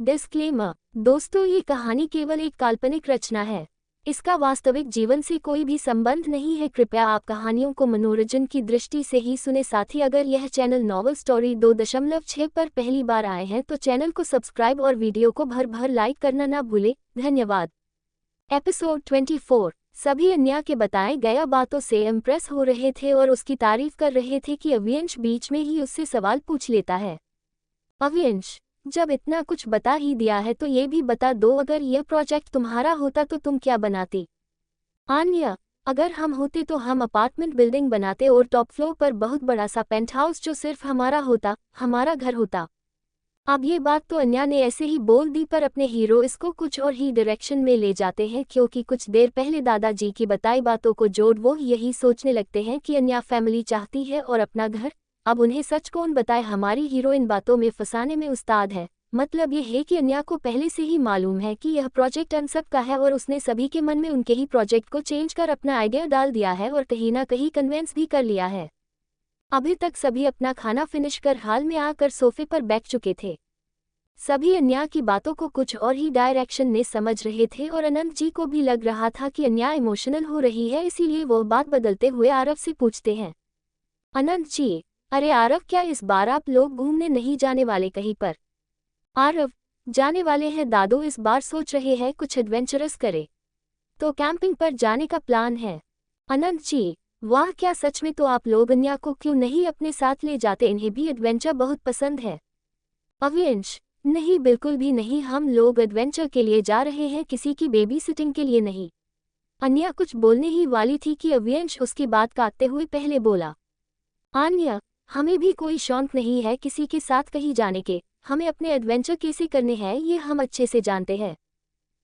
Disclaimer. दोस्तों, ये कहानी केवल एक काल्पनिक रचना है। इसका वास्तविक जीवन से कोई भी संबंध नहीं है। कृपया आप कहानियों को मनोरंजन की दृष्टि से ही सुने। साथ ही अगर यह चैनल नॉवल स्टोरी 2.6 पर पहली बार आए हैं तो चैनल को सब्सक्राइब और वीडियो को भर भर लाइक करना ना भूले। धन्यवाद। एपिसोड 24। सभी अन्या के बताए गया बातों से इम्प्रेस हो रहे थे और उसकी तारीफ कर रहे थे कि अवियंश बीच में ही उससे सवाल पूछ लेता है। अवियंश, जब इतना कुछ बता ही दिया है तो ये भी बता दो, अगर यह प्रोजेक्ट तुम्हारा होता तो तुम क्या बनाती? आन्या, अगर हम होते तो हम अपार्टमेंट बिल्डिंग बनाते और टॉप फ्लोर पर बहुत बड़ा सा पेंट हाउस जो सिर्फ हमारा होता, हमारा घर होता। अब ये बात तो अन्या ने ऐसे ही बोल दी, पर अपने हीरो इसको कुछ और ही डायरेक्शन में ले जाते हैं, क्योंकि कुछ देर पहले दादाजी की बताई बातों को जोड़ वो यही सोचने लगते हैं कि अन्या फैमिली चाहती है और अपना घर। अब उन्हें सच कौन बताए? हमारी हीरो इन बातों में फंसाने में उस्ताद है। मतलब ये है कि अन्या को पहले से ही मालूम है कि यह प्रोजेक्ट अन सब का है और उसने सभी के मन में उनके ही प्रोजेक्ट को चेंज कर अपना आइडिया डाल दिया है और कहीं ना कहीं कन्वेंस भी कर लिया है। अभी तक सभी अपना खाना फिनिश कर हाल में आकर सोफे पर बैठ चुके थे। सभी अन्या की बातों को कुछ और ही डायरेक्शन में समझ रहे थे और अनंत जी को भी लग रहा था कि अन्या इमोशनल हो रही है, इसीलिए वो बात बदलते हुए आरव से पूछते हैं। अनंत जी, अरे आरव, क्या इस बार आप लोग घूमने नहीं जाने वाले कहीं पर? आरव, जाने वाले हैं दादू, इस बार सोच रहे हैं कुछ एडवेंचरस करे, तो कैंपिंग पर जाने का प्लान है। अनंत जी, वाह, क्या सच में? तो आप लोग अन्या को क्यों नहीं अपने साथ ले जाते? इन्हें भी एडवेंचर बहुत पसंद है। अवियंश, नहीं, बिल्कुल भी नहीं, हम लोग एडवेंचर के लिए जा रहे हैं, किसी की बेबी सिटिंग के लिए नहीं। अन्या कुछ बोलने ही वाली थी कि अवियंश उसकी बात काटते हुए पहले बोला। आन्या, हमें भी कोई शौक नहीं है किसी के साथ कहीं जाने के, हमें अपने एडवेंचर कैसे करने हैं ये हम अच्छे से जानते हैं।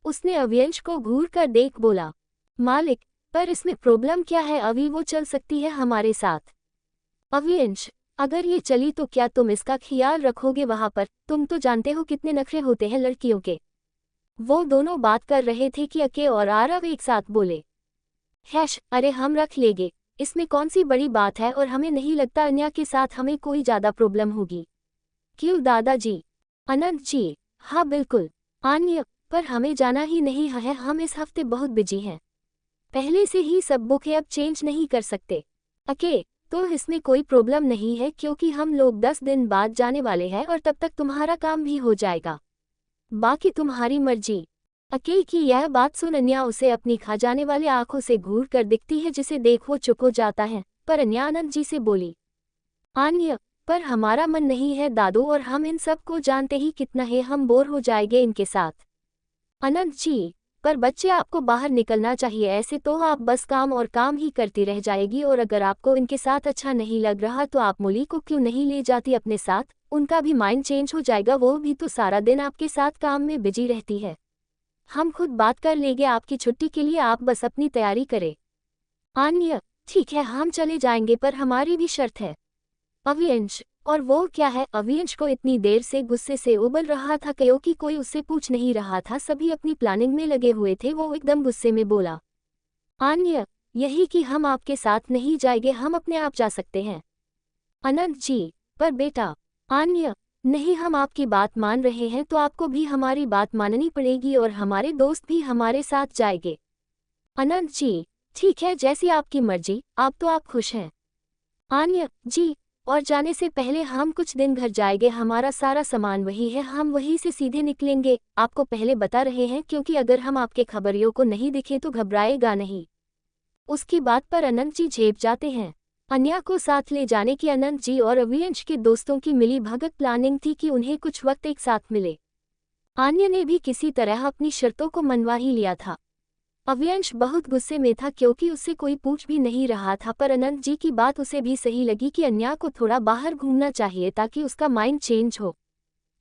उसने अवियंश को घूर कर देख बोला। मालिक, पर इसमें प्रॉब्लम क्या है? अभी वो चल सकती है हमारे साथ। अवियंश, अगर ये चली तो क्या तुम इसका ख्याल रखोगे वहां पर? तुम तो जानते हो कितने नखरे होते हैं लड़कियों के। वो दोनों बात कर रहे थे कि अके और आरव एक साथ बोले। हैश, अरे हम रख लेंगे, इसमें कौन सी बड़ी बात है, और हमें नहीं लगता अन्या के साथ हमें कोई ज्यादा प्रॉब्लम होगी। क्यों दादाजी? अनंत जी, हाँ बिल्कुल। आन्या, पर हमें जाना ही नहीं है, हम इस हफ्ते बहुत बिजी हैं, पहले से ही सब बुक है, अब चेंज नहीं कर सकते। अके, तो इसमें कोई प्रॉब्लम नहीं है क्योंकि हम लोग 10 दिन बाद जाने वाले हैं और तब तक तुम्हारा काम भी हो जाएगा, बाकी तुम्हारी मर्जी। अके की यह बात सुन अन्या उसे अपनी खा जाने वाले आंखों से घूर कर दिखती है, जिसे देख वो चुप हो जाता है, पर अन्या अनंत जी से बोली। आन्या, पर हमारा मन नहीं है दादू, और हम इन सब को जानते ही कितना है, हम बोर हो जाएंगे इनके साथ। अनंत जी, पर बच्चे आपको बाहर निकलना चाहिए, ऐसे तो आप बस काम और काम ही करती रह जाएगी, और अगर आपको इनके साथ अच्छा नहीं लग रहा तो आप मूली को क्यों नहीं ले जाती अपने साथ? उनका भी माइंड चेंज हो जाएगा, वो भी तो सारा दिन आपके साथ काम में बिजी रहती है। हम खुद बात कर लेंगे आपकी छुट्टी के लिए, आप बस अपनी तैयारी करें। आन्या, ठीक है, हम चले जाएंगे, पर हमारी भी शर्त है। अवियंश, और वो क्या है? अवियंश को इतनी देर से गुस्से से उबल रहा था क्योंकि कोई उससे पूछ नहीं रहा था, सभी अपनी प्लानिंग में लगे हुए थे। वो एकदम गुस्से में बोला। आन्या, यही कि हम आपके साथ नहीं जाएंगे, हम अपने आप जा सकते हैं। अनंत जी, पर बेटा। आन्या, नहीं, हम आपकी बात मान रहे हैं तो आपको भी हमारी बात माननी पड़ेगी, और हमारे दोस्त भी हमारे साथ जाएंगे। अनंत जी, ठीक है, जैसी आपकी मर्जी, आप खुश हैं। आन्या जी, और जाने से पहले हम कुछ दिन घर जाएंगे, हमारा सारा सामान वही है, हम वहीं से सीधे निकलेंगे, आपको पहले बता रहे हैं, क्योंकि अगर हम आपके खबरियों को नहीं दिखे तो घबराएगा नहीं। उसकी बात पर अनंत जी झेप जाते हैं। अन्या को साथ ले जाने की अनंत जी और अवियंश के दोस्तों की मिली भगत प्लानिंग थी कि उन्हें कुछ वक्त एक साथ मिले। आन्या ने भी किसी तरह अपनी शर्तों को मनवा ही लिया था। अवियंश बहुत गुस्से में था क्योंकि उससे कोई पूछ भी नहीं रहा था, पर अनंत जी की बात उसे भी सही लगी कि अन्या को थोड़ा बाहर घूमना चाहिए ताकि उसका माइंड चेंज हो।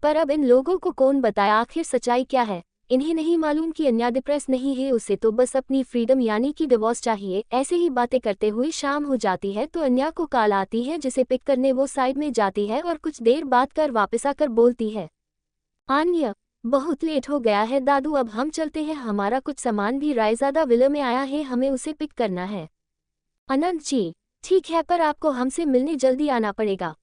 पर अब इन लोगों को कौन बताए आखिर सच्चाई क्या है? इन्हें नहीं मालूम कि अन्या डिप्रेस नहीं है, उसे तो बस अपनी फ्रीडम यानी कि डिवोर्स चाहिए। ऐसे ही बातें करते हुए शाम हो जाती है तो अन्या को कॉल आती है, जिसे पिक करने वो साइड में जाती है और कुछ देर बाद कर वापस आकर बोलती है। आन्या, बहुत लेट हो गया है दादू, अब हम चलते हैं, हमारा कुछ सामान भी रायज़ादा विला में आया है, हमें उसे पिक करना है। अनंत जी, ठीक है, पर आपको हमसे मिलने जल्दी आना पड़ेगा।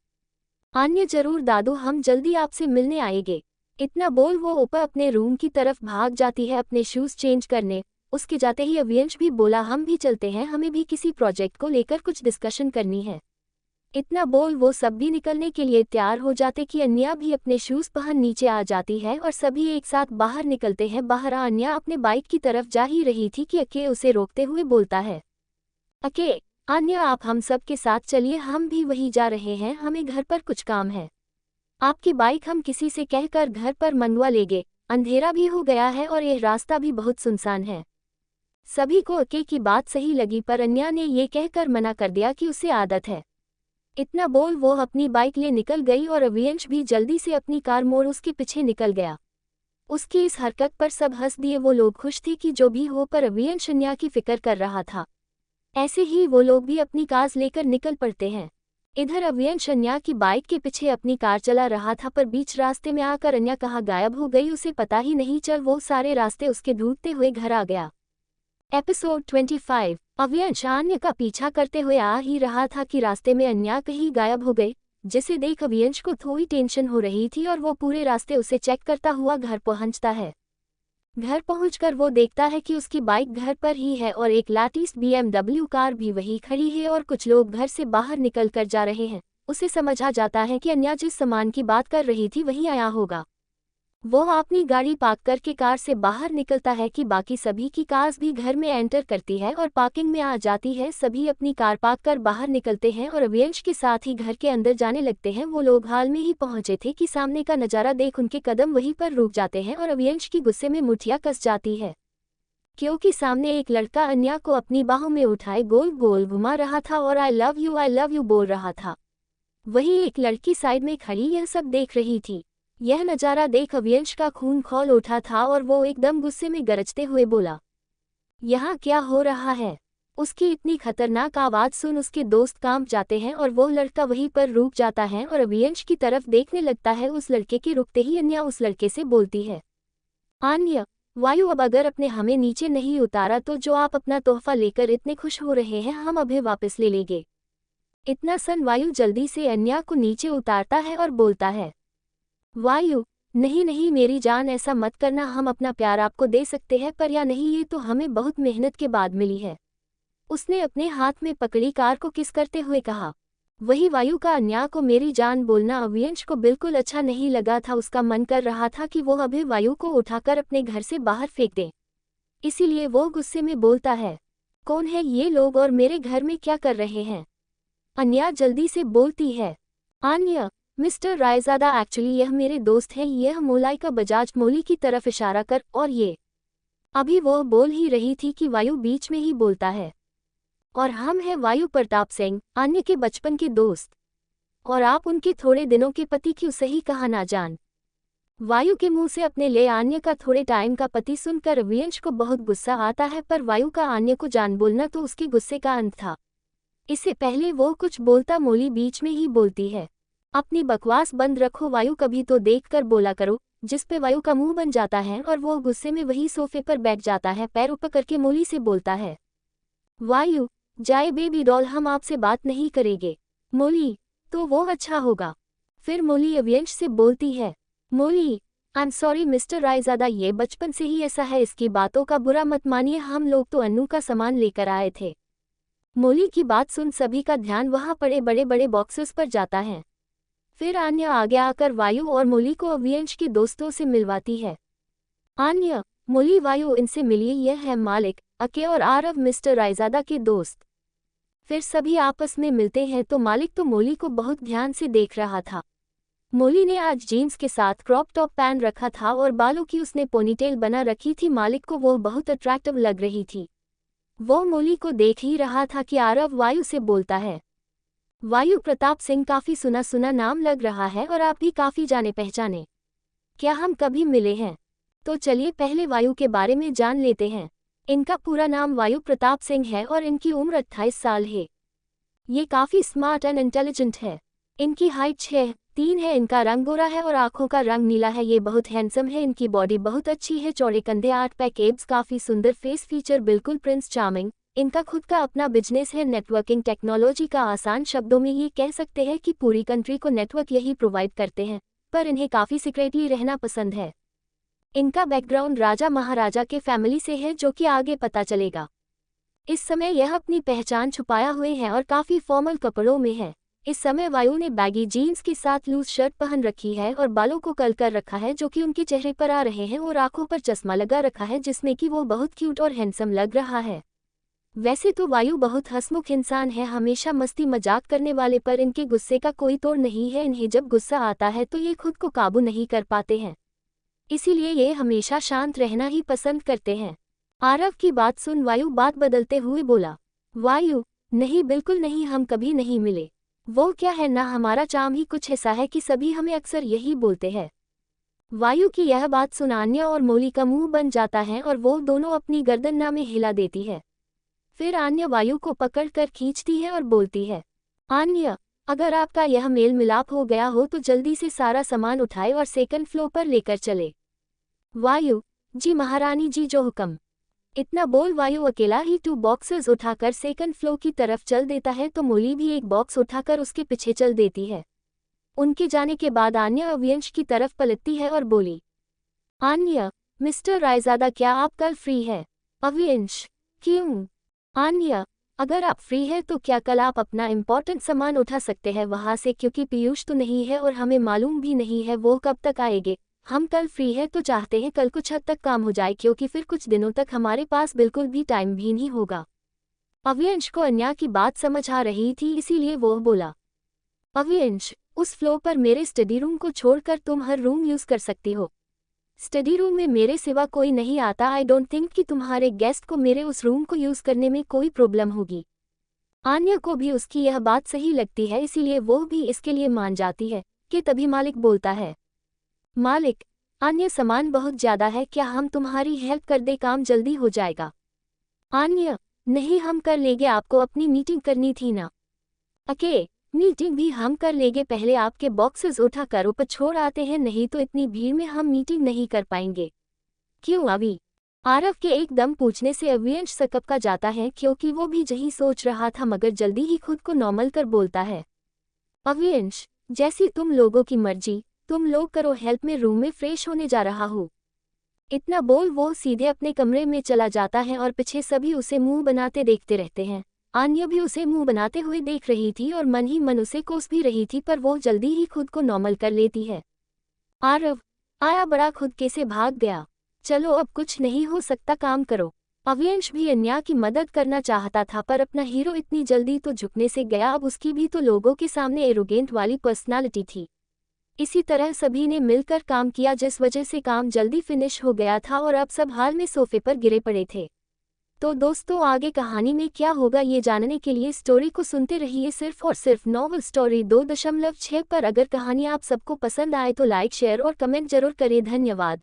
आन्या, जरूर दादू, हम जल्दी आपसे मिलने आएंगे। इतना बोल वो ऊपर अपने रूम की तरफ भाग जाती है अपने शूज़ चेंज करने। उसके जाते ही अवियंश भी बोला हम भी चलते हैं, हमें भी किसी प्रोजेक्ट को लेकर कुछ डिस्कशन करनी है। इतना बोल वो सब भी निकलने के लिए तैयार हो जाते कि अन्या भी अपने शूज़ पहन नीचे आ जाती है और सभी एक साथ बाहर निकलते हैं। बाहर अन्या अपने बाइक की तरफ जा ही रही थी कि अके उसे रोकते हुए बोलता है, अके अन्या आप हम सब के साथ चलिए, हम भी वहीं जा रहे हैं, हमें घर पर कुछ काम है। आपकी बाइक हम किसी से कहकर घर पर मंगवा लेंगे, अंधेरा भी हो गया है और यह रास्ता भी बहुत सुनसान है। सभी को अके की बात सही लगी पर अन्या ने ये कहकर मना कर दिया कि उसे आदत है। इतना बोल वो अपनी बाइक ले निकल गई और अवियंश भी जल्दी से अपनी कार मोड़ उसके पीछे निकल गया। उसकी इस हरकत पर सब हंस दिए। वो लोग खुश थे कि जो भी हो पर अवियंश अन्या की फिक्र कर रहा था। ऐसे ही वो लोग भी अपनी कार लेकर निकल पड़ते हैं। इधर अवियंश अन्या की बाइक के पीछे अपनी कार चला रहा था पर बीच रास्ते में आकर अन्या कहाँ गायब हो गई उसे पता ही नहीं चल। वो सारे रास्ते उसके ढूंढते हुए घर आ गया। एपिसोड 25। अवियंश अन्या का पीछा करते हुए आ ही रहा था कि रास्ते में अन्या कहीं गायब हो गई, जिसे देख अवियंश को थोड़ी टेंशन हो रही थी और वो पूरे रास्ते उसे चेक करता हुआ घर पहुंचता है। घर पहुंचकर वो देखता है कि उसकी बाइक घर पर ही है और एक लेटेस्ट BMW कार भी वहीं खड़ी है और कुछ लोग घर से बाहर निकल कर जा रहे हैं। उसे समझ आ जाता है कि अन्या जिस सामान की बात कर रही थी वहीं आया होगा। वो अपनी गाड़ी पार्क करके कार से बाहर निकलता है कि बाकी सभी की कार्स भी घर में एंटर करती है और पार्किंग में आ जाती है। सभी अपनी कार पार्क कर बाहर निकलते हैं और अवियंश के साथ ही घर के अंदर जाने लगते हैं। वो लोग हाल में ही पहुंचे थे कि सामने का नज़ारा देख उनके कदम वहीं पर रुक जाते हैं और अवियंश की गुस्से में मुठिया कस जाती है, क्योंकि सामने एक लड़का अन्या को अपनी बाहों में उठाए गोल गोल घुमा रहा था और आई लव यू बोल रहा था। वहीं एक लड़की साइड में खड़ी यह सब देख रही थी। यह नज़ारा देख अवियंश का खून खौल उठा था और वो एकदम गुस्से में गरजते हुए बोला, यहाँ क्या हो रहा है। उसकी इतनी खतरनाक आवाज़ सुन उसके दोस्त कांप जाते हैं और वो लड़का वहीं पर रुक जाता है और अवियंश की तरफ देखने लगता है। उस लड़के के रुकते ही अन्या उस लड़के से बोलती है, अन्या वायु अब अगर अपने हमें नीचे नहीं उतारा तो जो आप अपना तोहफा लेकर इतने खुश हो रहे हैं हम अभी वापस ले लेंगे। इतना सन वायु जल्दी से अन्या को नीचे उतारता है और बोलता है, वायु नहीं नहीं मेरी जान ऐसा मत करना, हम अपना प्यार आपको दे सकते हैं पर या नहीं ये तो हमें बहुत मेहनत के बाद मिली है। उसने अपने हाथ में पकड़ी कार को किस करते हुए कहा। वही वायु का अन्या को मेरी जान बोलना अवियंश को बिल्कुल अच्छा नहीं लगा था। उसका मन कर रहा था कि वो अभी वायु को उठाकर अपने घर से बाहर फेंक दे। इसीलिए वो गुस्से में बोलता है, कौन है ये लोग और मेरे घर में क्या कर रहे हैं। अन्या जल्दी से बोलती है, अन्या मिस्टर रायज़ादा एक्चुअली यह मेरे दोस्त हैं, यह मोलाइका बजाज मोली की तरफ इशारा कर और ये। अभी वो बोल ही रही थी कि वायु बीच में ही बोलता है, और हम हैं वायु प्रताप सिंह, अन्य के बचपन के दोस्त, और आप उनके थोड़े दिनों के पति क्यों सही कहा ना जान। वायु के मुंह से अपने ले अन्य का थोड़े टाइम का पति सुनकर अवियंश को बहुत गुस्सा आता है पर वायु का अन्य को जान बोलना तो उसके गुस्से का अंत था। इससे पहले वो कुछ बोलता मोली बीच में ही बोलती है, अपनी बकवास बंद रखो वायु, कभी तो देखकर बोला करो। जिस पे वायु का मुंह बन जाता है और वो गुस्से में वही सोफे पर बैठ जाता है। पैर ऊपर करके मोली से बोलता है, वायु जाए बेबी डॉल, हम आपसे बात नहीं करेंगे। मोली तो वो अच्छा होगा। फिर मोली अवियंश से बोलती है, Molly I am sorry mister Raizada, ये बचपन से ही ऐसा है, इसकी बातों का बुरा मत मानिए, हम लोग तो अन्नू का सामान लेकर आए थे। मोली की बात सुन सभी का ध्यान वहाँ पड़े बड़े बड़े बॉक्सेस पर जाता है। फिर अन्या आगे आकर वायु और मोली को अवियंश के दोस्तों से मिलवाती है। अन्या मोली वायु इनसे मिलिए, यह है मालिक अके और आरव मिस्टर रायज़ादा के दोस्त। फिर सभी आपस में मिलते हैं तो मालिक तो मोली को बहुत ध्यान से देख रहा था। मोली ने आज जीन्स के साथ क्रॉप टॉप पहन रखा था और बालों की उसने पोनीटेल बना रखी थी। मालिक को वो बहुत अट्रैक्टिव लग रही थी। वो मोली को देख ही रहा था कि आरव वायु से बोलता है, वायु प्रताप सिंह काफ़ी सुना सुना नाम लग रहा है और आप भी काफ़ी जाने पहचाने, क्या हम कभी मिले हैं? तो चलिए पहले वायु के बारे में जान लेते हैं। इनका पूरा नाम वायु प्रताप सिंह है और इनकी उम्र 28 साल है। ये काफ़ी स्मार्ट एंड इंटेलिजेंट है। इनकी हाइट 6'3" है। इनका रंग गोरा है और आँखों का रंग नीला है। ये बहुत हैंडसम है। इनकी बॉडी बहुत अच्छी है, चौड़े कंधे, 8 पैक एब्स, काफ़ी सुंदर फेस फीचर, बिल्कुल प्रिंस चार्मिंग। इनका खुद का अपना बिजनेस है नेटवर्किंग टेक्नोलॉजी का। आसान शब्दों में ये कह सकते हैं कि पूरी कंट्री को नेटवर्क यही प्रोवाइड करते हैं। पर इन्हें काफ़ी सीक्रेटली रहना पसंद है। इनका बैकग्राउंड राजा महाराजा के फैमिली से है, जो कि आगे पता चलेगा। इस समय यह अपनी पहचान छुपाया हुए है और काफ़ी फॉर्मल कपड़ों में है। इस समय वायु ने बैगी जीन्स के साथ लूज शर्ट पहन रखी है और बालों को कर्ल कर रखा है, जो कि उनके चेहरे पर आ रहे हैं, और आंखों पर चश्मा लगा रखा है, जिसमें कि वो बहुत क्यूट और हैंडसम लग रहा है। वैसे तो वायु बहुत हंसमुख इंसान है, हमेशा मस्ती मजाक करने वाले, पर इनके गुस्से का कोई तोड़ नहीं है। इन्हें जब गुस्सा आता है तो ये खुद को काबू नहीं कर पाते हैं, इसीलिए ये हमेशा शांत रहना ही पसंद करते हैं। आरव की बात सुन वायु बात बदलते हुए बोला, वायु, नहीं बिल्कुल नहीं, हम कभी नहीं मिले। वो क्या है ना, हमारा चार्म ही कुछ ऐसा है कि सभी हमें अक्सर यही बोलते हैं। वायु की यह बात सुन आन्या और मोली का मुंह बन जाता है और वो दोनों अपनी गर्दन ना में हिला देती है। फिर आन्या वायु को पकड़कर खींचती है और बोलती है, आन्या, अगर आपका यह मेल मिलाप हो गया हो तो जल्दी से सारा सामान उठाए और सेकंड फ्लोर पर लेकर चले। वायु, जी महारानी जी, जो हुक्म। इतना बोल वायु अकेला ही 2 बॉक्सेस उठाकर सेकंड फ्लोर की तरफ चल देता है, तो मोली भी एक बॉक्स उठाकर उसके पीछे चल देती है। उनके जाने के बाद आन्या अव्यंश की तरफ पलटती है और बोली, आन्या, मिस्टर रायजादा, क्या आप कल फ्री है? अव्यंश, क्यों? आन्या, अगर आप फ्री है तो क्या कल आप अपना इम्पोर्टेंट सामान उठा सकते हैं वहां से, क्योंकि पीयूष तो नहीं है और हमें मालूम भी नहीं है वो कब तक आएंगे। हम कल फ्री है तो चाहते हैं कल कुछ हद तक काम हो जाए, क्योंकि फिर कुछ दिनों तक हमारे पास बिल्कुल भी टाइम भी नहीं होगा। अव्यंश को अन्या की बात समझ आ रही थी, इसीलिए वो बोला, अव्यंश, उस फ्लोर पर मेरे स्टडी रूम को छोड़कर तुम हर रूम यूज कर सकती हो। स्टडी रूम में मेरे सिवा कोई नहीं आता। आई डोंट थिंक कि तुम्हारे गेस्ट को मेरे उस रूम को यूज करने में कोई प्रॉब्लम होगी। आन्या को भी उसकी यह बात सही लगती है, इसीलिए वो भी इसके लिए मान जाती है। कि तभी मालिक बोलता है, मालिक, आन्या, सामान बहुत ज्यादा है, क्या हम तुम्हारी हेल्प कर दे, काम जल्दी हो जाएगा? आन्या, नहीं, हम कर लेंगे, आपको अपनी मीटिंग करनी थी ना। ओके, मीटिंग भी हम कर लेंगे, पहले आपके बॉक्सेस उठाकर ऊपर छोड़ आते हैं, नहीं तो इतनी भीड़ में हम मीटिंग नहीं कर पाएंगे। क्यों अभी? आरव के एकदम पूछने से अव्यंश सकपका जाता है, क्योंकि वो भी यही सोच रहा था, मगर जल्दी ही खुद को नॉर्मल कर बोलता है, अव्यंश, जैसी तुम लोगों की मर्जी, तुम लोग करो हेल्प, में रूम में फ्रेश होने जा रहा हूँ। इतना बोल वो सीधे अपने कमरे में चला जाता है और पीछे सभी उसे मुंह बनाते देखते रहते हैं। आन्या भी उसे मुंह बनाते हुए देख रही थी और मन ही मन उसे कोस भी रही थी, पर वो जल्दी ही खुद को नॉर्मल कर लेती है। आरव आया, बड़ा खुद कैसे भाग गया। चलो अब कुछ नहीं हो सकता, काम करो। अव्यंश भी अन्या की मदद करना चाहता था, पर अपना हीरो इतनी जल्दी तो झुकने से गया, अब उसकी भी तो लोगों के सामने एरोगेंट वाली पर्सनालिटी थी। इसी तरह सभी ने मिलकर काम किया, जिस वजह से काम जल्दी फिनिश हो गया था और अब सब हाल में सोफे पर गिरे पड़े थे। तो दोस्तों, आगे कहानी में क्या होगा ये जानने के लिए स्टोरी को सुनते रहिए सिर्फ और सिर्फ नॉवल स्टोरी 2.6 पर। अगर कहानी आप सबको पसंद आए तो लाइक, शेयर और कमेंट जरूर करें। धन्यवाद।